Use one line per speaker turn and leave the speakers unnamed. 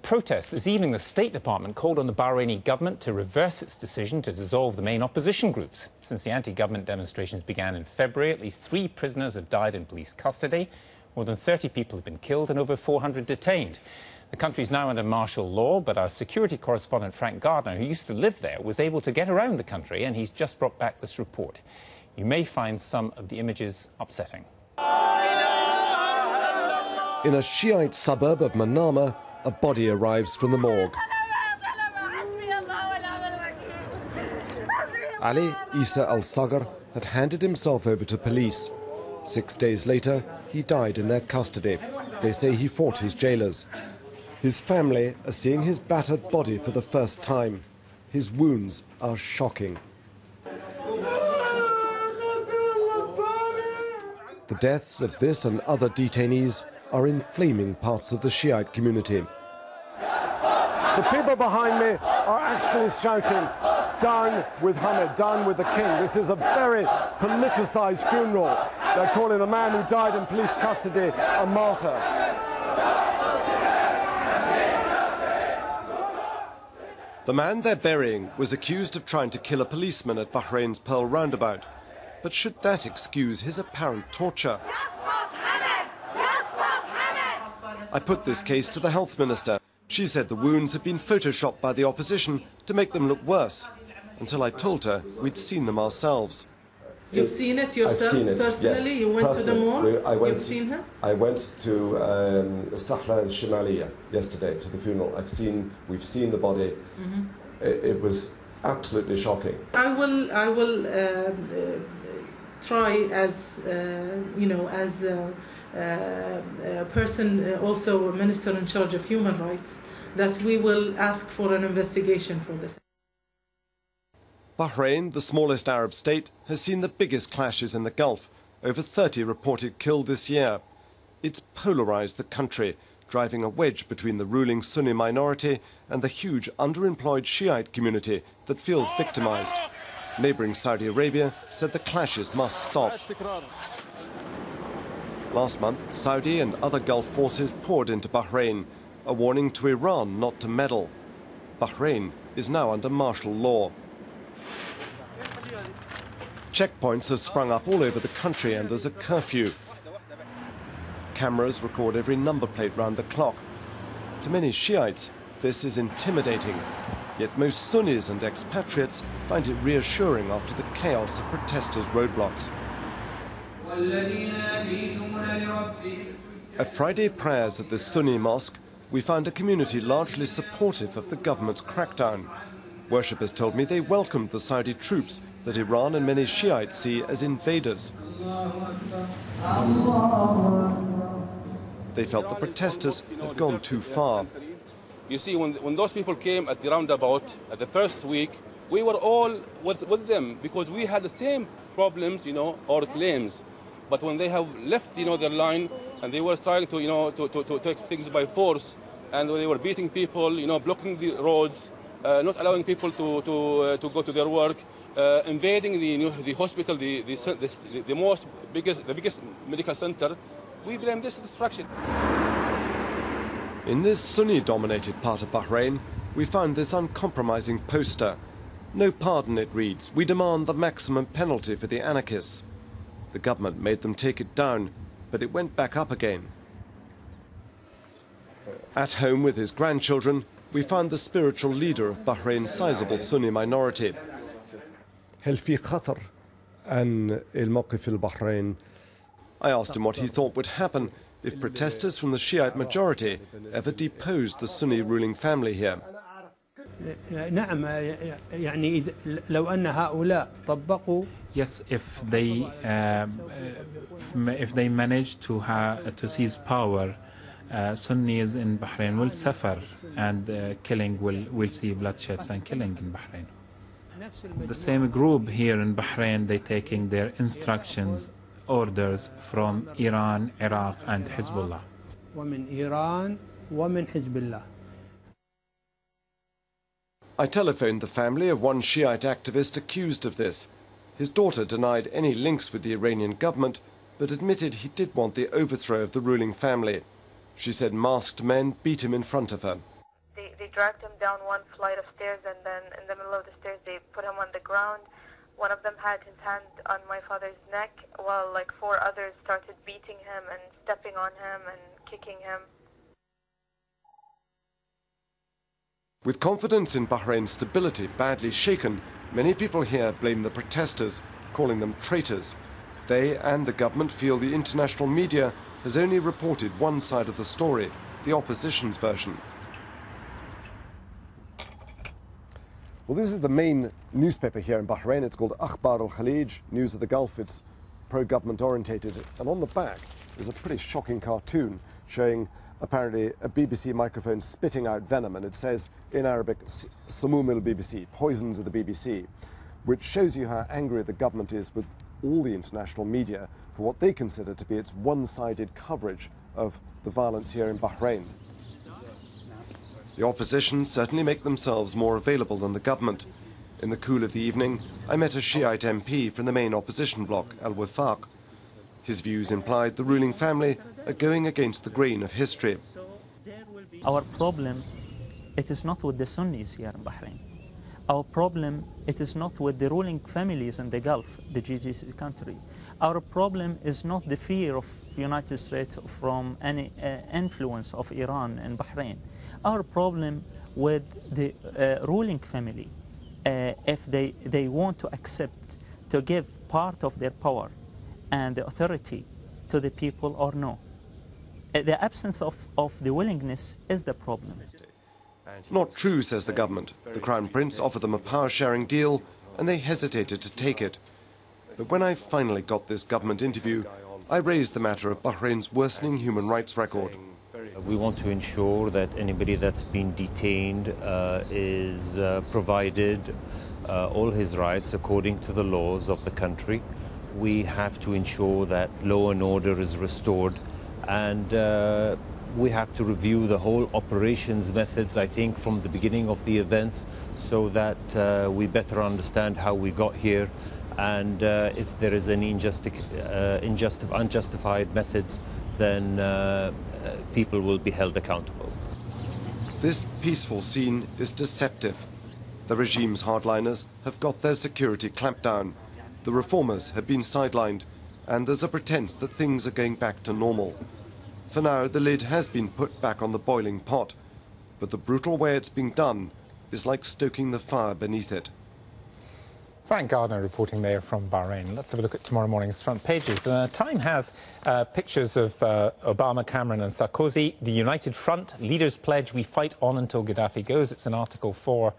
protests this evening, the State Department called on the Bahraini government to reverse its decision to dissolve the main opposition groups. Since the anti-government demonstrations began in February, at least 3 prisoners have died in police custody. More than 30 people have been killed and over 400 detained. The country is now under martial law, but our security correspondent Frank Gardner, who used to live there, was able to get around the country, and he's just brought back this report. You may find some of the images upsetting.
In a Shiite suburb of Manama, a body arrives from the morgue. Ali Isa al-Sagar had handed himself over to police. 6 days later, he died in their custody. They say he fought his jailers. His family are seeing his battered body for the first time. His wounds are shocking. The deaths of this and other detainees are inflaming parts of the Shiite community.
The people behind me are actually shouting, "Down with Hamid, down with the king." This is a very politicized funeral. They're calling the man who died in police custody a martyr.
The man they're burying was accused of trying to kill a policeman at Bahrain's Pearl roundabout. But should that excuse his apparent torture? I put this case to the health minister. She said the wounds had been photoshopped by the opposition to make them look worse, until I told her we'd seen them ourselves.
You've seen it yourself?
I've seen it,
personally?
Yes.
You went to the morgue? You've seen her?
I went to Sahla al-Shimaliya yesterday to the funeral. We've seen the body. Mm-hmm. It was absolutely shocking.
I will try as as a person, also a minister in charge of human rights, that we will ask for an investigation for this.
Bahrain, the smallest Arab state, has seen the biggest clashes in the Gulf. Over 30 reported killed this year. It's polarized the country, driving a wedge between the ruling Sunni minority and the huge underemployed Shiite community that feels victimized. Neighboring Saudi Arabia said the clashes must stop. Last month, Saudi and other Gulf forces poured into Bahrain, a warning to Iran not to meddle. Bahrain is now under martial law. Checkpoints have sprung up all over the country and there's a curfew. Cameras record every number plate round the clock. To many Shiites, this is intimidating. Yet most Sunnis and expatriates find it reassuring after the chaos of protesters' roadblocks. At Friday prayers at the Sunni mosque, we found a community largely supportive of the government's crackdown. Worshippers told me they welcomed the Saudi troops that Iran and many Shiites see as invaders. They felt the protesters had gone too far.
You see, when those people came at the roundabout at the first week, we were all with them because we had the same problems, or claims. But when they have left, their line, and they were trying to take things by force, and they were beating people, blocking the roads, not allowing people to go to their work, invading the hospital, the biggest medical center. We blame this distraction.
In this Sunni-dominated part of Bahrain, we found this uncompromising poster. No pardon, it reads. We demand the maximum penalty for the anarchists. The government made them take it down, but it went back up again. At home with his grandchildren, we found the spiritual leader of Bahrain's sizable Sunni minority.
هل في خطر أن الموقف البحرين؟
I asked him what he thought would happen if protesters from the Shiite majority ever deposed the Sunni ruling family here.
نعم يعني لو أن هؤلاء طبقوا.
Yes, if they manage to seize power, Sunnis in Bahrain will suffer, and killing will see bloodsheds and killing in Bahrain. The same group here in Bahrain, they taking their instructions, orders from Iran, Iraq, and Hezbollah.
ومن إيران ومن حزب الله.
I telephoned the family of one Shiite activist accused of this. His daughter denied any links with the Iranian government, but admitted he did want the overthrow of the ruling family. She said masked men beat him in front of her.
dragged him down one flight of stairs, and then in the middle of the stairs they put him on the ground. One of them had his hand on my father's neck, while like 4 others started beating him and stepping on him and kicking him.
With confidence in Bahrain's stability badly shaken, many people here blame the protesters, calling them traitors. They and the government feel the international media has only reported one side of the story, the opposition's version. Well, this is the main newspaper here in Bahrain. It's called Akhbar al-Khalij, News of the Gulf. It's pro-government orientated. And on the back is a pretty shocking cartoon showing apparently a BBC microphone spitting out venom. And it says in Arabic, Samum al-BBC, poisons of the BBC, which shows you how angry the government is with all the international media for what they consider to be its one-sided coverage of the violence here in Bahrain. The opposition certainly make themselves more available than the government. In the cool of the evening, I met a Shiite MP from the main opposition bloc, Al-Wifaq. His views implied the ruling family are going against the grain of history.
Our problem, it is not with the Sunnis here in Bahrain. Our problem, it is not with the ruling families in the Gulf, the GCC country. Our problem is not the fear of United States from any influence of Iran in Bahrain. Our problem with the ruling family, if they want to accept to give part of their power and the authority to the people or no. The absence of the willingness is the problem.
Not true, says the government. The Crown Prince offered them a power-sharing deal and they hesitated to take it. But when I finally got this government interview, I raised the matter of Bahrain's worsening human rights record.
We want to ensure that anybody that's been detained is provided all his rights according to the laws of the country. We have to ensure that law and order is restored, and we have to review the whole operations methods, I think, from the beginning of the events, so that we better understand how we got here, and if there is any unjustified methods, then people will be held accountable.
This peaceful scene is deceptive. The regime's hardliners have got their security clamped down. The reformers have been sidelined, and there's a pretense that things are going back to normal. For now, the lid has been put back on the boiling pot, but the brutal way it's being done is like stoking the fire beneath it.
Frank Gardner reporting there from Bahrain. Let's have a look at tomorrow morning's front pages. Time has pictures of Obama, Cameron and Sarkozy. The United Front, leaders pledge we fight on until Gaddafi goes. It's an article for